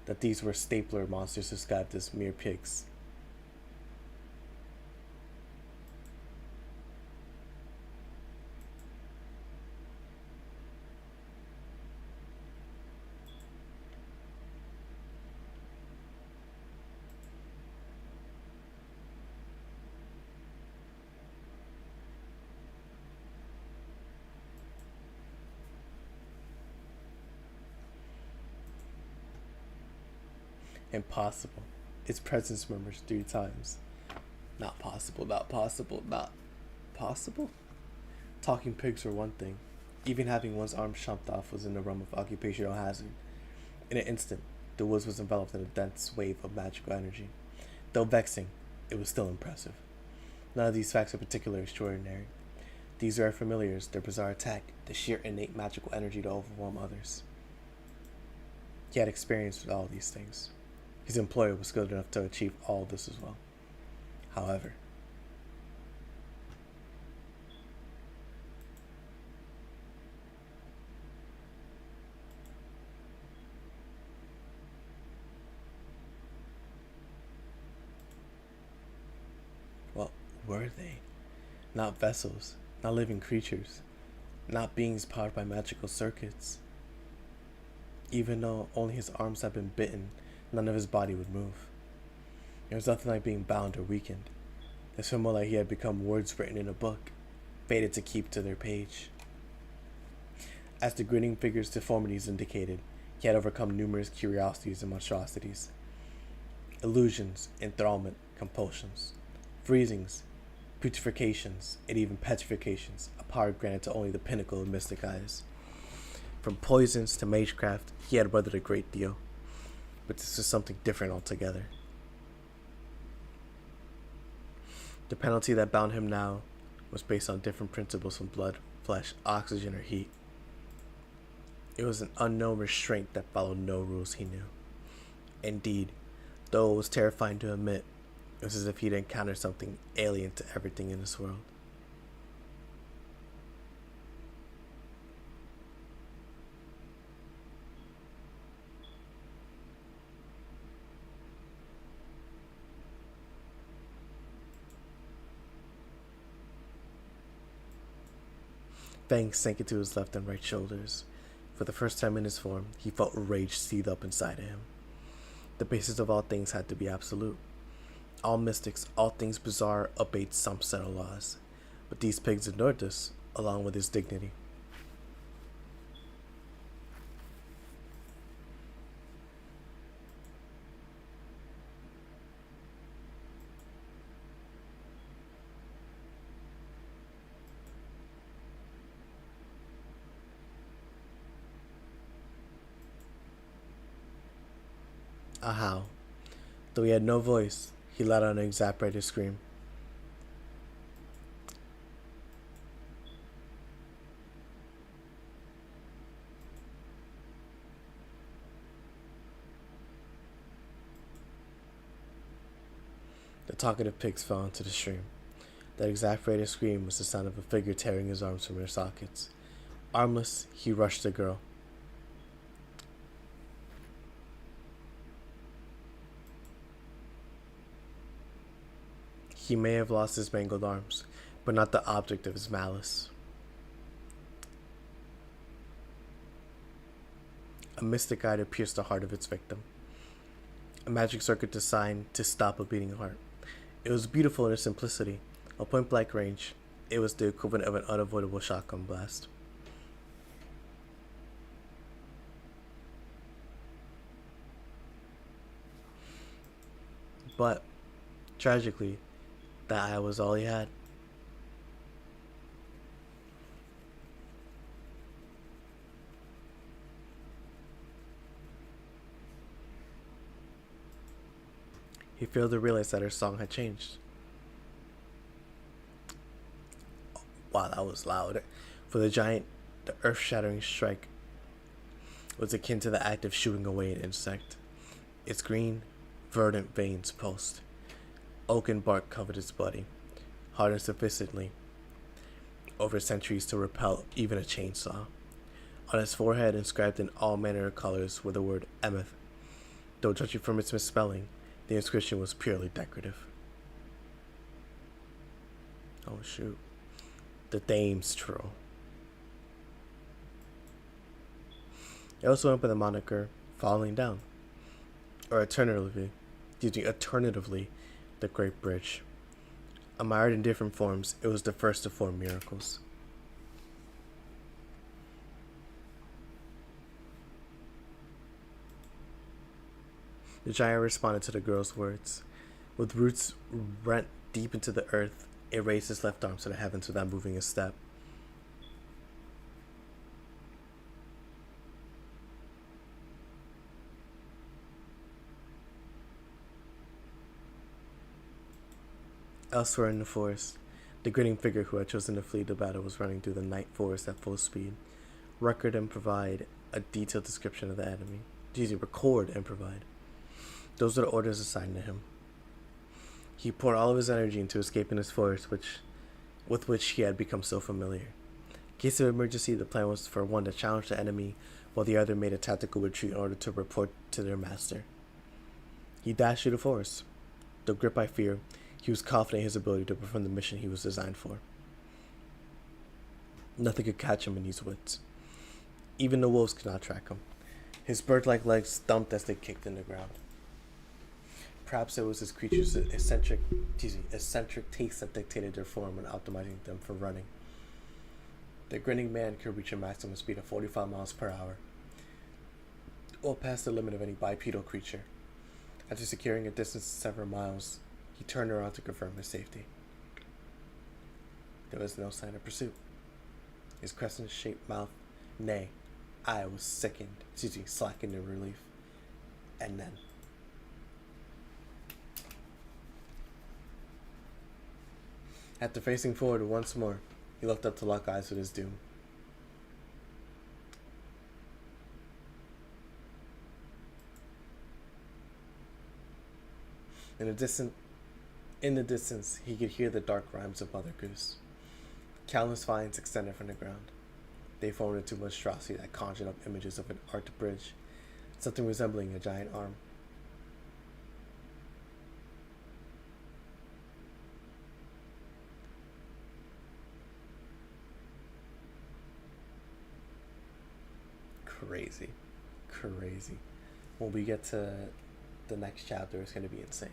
that these were stapler monsters disguised as mere pigs. Impossible. Its presence murmurs 3 times. Not possible, not possible, not possible? Talking pigs were one thing. Even having one's arm chopped off was in the realm of occupational hazard. In an instant, the woods was enveloped in a dense wave of magical energy. Though vexing, it was still impressive. None of these facts are particularly extraordinary. These rare familiars, their bizarre attack, the sheer innate magical energy to overwhelm others. He had experience with all these things. His employer was good enough to achieve all this as well. However, what were they? Not vessels, not living creatures, not beings powered by magical circuits. Even though only his arms had been bitten, none of his body would move. There was nothing like being bound or weakened. It felt more like he had become words written in a book, fated to keep to their page. As the grinning figure's deformities indicated, he had overcome numerous curiosities and monstrosities. Illusions, enthrallment, compulsions, freezings, putrefacitions, and even petrifications, a power granted to only the pinnacle of mystic eyes. From poisons to magecraft, he had weathered a great deal. But this was something different altogether. The penalty that bound him now was based on different principles from blood, flesh, oxygen, or heat. It was an unknown restraint that followed no rules he knew. Indeed, though it was terrifying to admit, it was as if he'd encountered something alien to everything in this world. Fangs sank into his left and right shoulders. For the first time in his form, he felt rage seethe up inside of him. The basis of all things had to be absolute. All mystics, all things bizarre, obeyed some set of laws. But these pigs ignored this, along with his dignity. A howl. Though he had no voice, he let out an exasperated scream. The talkative pigs fell into the stream. That exasperated scream was the sound of a figure tearing his arms from their sockets. Armless, he rushed the girl. He may have lost his mangled arms, but not the object of his malice. A mystic eye to pierce the heart of its victim. A magic circuit designed to stop a beating heart. It was beautiful in its simplicity. A point-blank range, it was the equivalent of an unavoidable shotgun blast. But, tragically, that eye was all he had. He failed to realize that her song had changed. Wow, that was loud. For the giant, the earth-shattering strike was akin to the act of shooing away an insect. Its green, verdant veins pulsed. Oaken bark covered its body, hardened sufficiently over centuries to repel even a chainsaw. On his forehead, inscribed in all manner of colors, were the word Emeth. Though judging from its misspelling, the inscription was purely decorative. Oh shoot. The Thames Troll. It also went by the moniker Falling Down, or alternatively, the Great Bridge. Admired in different forms, it was the first to form miracles. The giant responded to the girl's words. With roots rent deep into the earth, it raised his left arm to the heavens without moving a step. Elsewhere in the forest, the grinning figure who had chosen to flee the battle was running through the night forest at full speed. Record and provide a detailed description of the enemy. Record and provide. Those are the orders assigned to him. He poured all of his energy into escaping this forest, with which he had become so familiar. In case of emergency, the plan was for one to challenge the enemy, while the other made a tactical retreat in order to report to their master. He dashed through the forest. Though gripped by fear, he was confident in his ability to perform the mission he was designed for. Nothing could catch him in these woods. Even the wolves could not track him. His bird-like legs thumped as they kicked in the ground. Perhaps it was his creature's eccentric taste that dictated their form and optimizing them for running. The grinning man could reach a maximum speed of 45 miles per hour, well past the limit of any bipedal creature. After securing a distance of several miles, he turned around to confirm his safety. There was no sign of pursuit. His crescent-shaped mouth, nay, eye was slackened in relief. And then, after facing forward once more, he looked up to lock eyes with his doom. In the distance, he could hear the dark rhymes of Mother Goose. Countless vines extended from the ground. They formed into a monstrosity that conjured up images of an arched bridge, something resembling a giant arm. Crazy. When we get to the next chapter, it's going to be insane.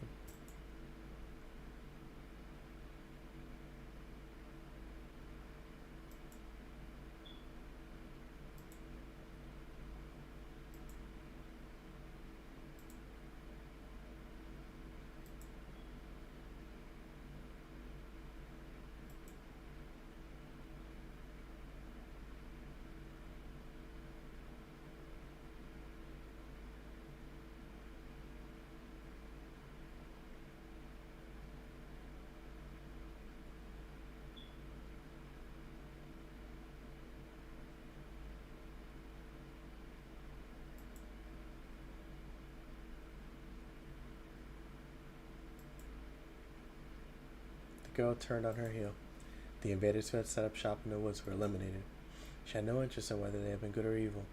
The girl turned on her heel. The invaders who had set up shop in the woods were eliminated. She had no interest in whether they had been good or evil,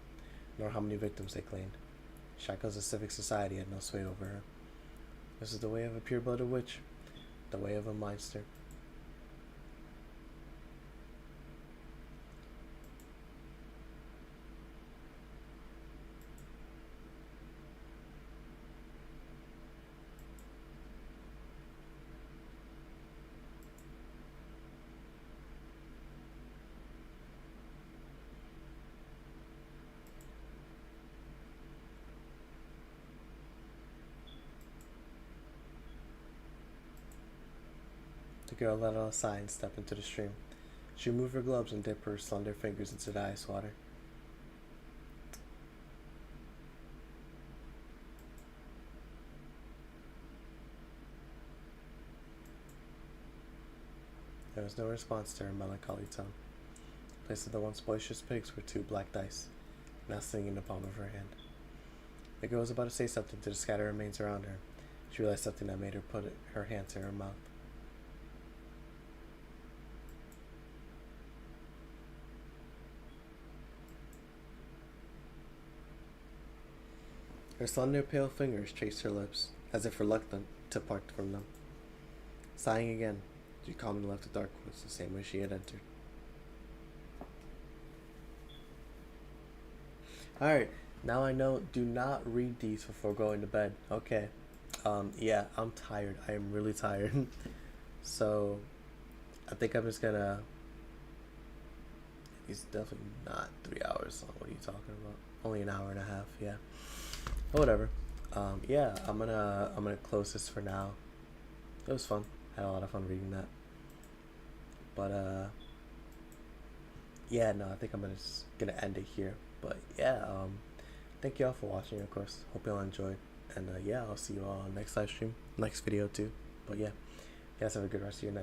nor how many victims they claimed. Shackles of civic society had no sway over her. This is the way of a pure-blooded witch, the way of a monster. The girl let out a sigh and stepped into the stream. She removed her gloves and dipped her slender fingers into the ice water. was no response to her melancholy tone. In place of the once boisterous pigs were two black dice, now sitting in the palm of her hand. The girl was about to say something to the scattered remains around her. She realized something that made her put her hand to her mouth. Her slender, pale fingers traced her lips, as if reluctant to part from them. Sighing again, she calmly left the dark woods the same way she had entered. Alright, now I know, do not read these before going to bed. Okay. Yeah, I'm tired. I am really tired. So, I think I'm just gonna... It's definitely not 3 hours long. What are you talking about? Only an hour and a half, yeah. But whatever. Yeah, I'm gonna close this for now. It was fun. Had a lot of fun reading that. But yeah, no, I think I'm gonna end it here. But yeah, thank you all for watching, of course. Hope you all enjoyed. And yeah, I'll see you all on next live stream, next video too. But yeah, you guys have a good rest of your night.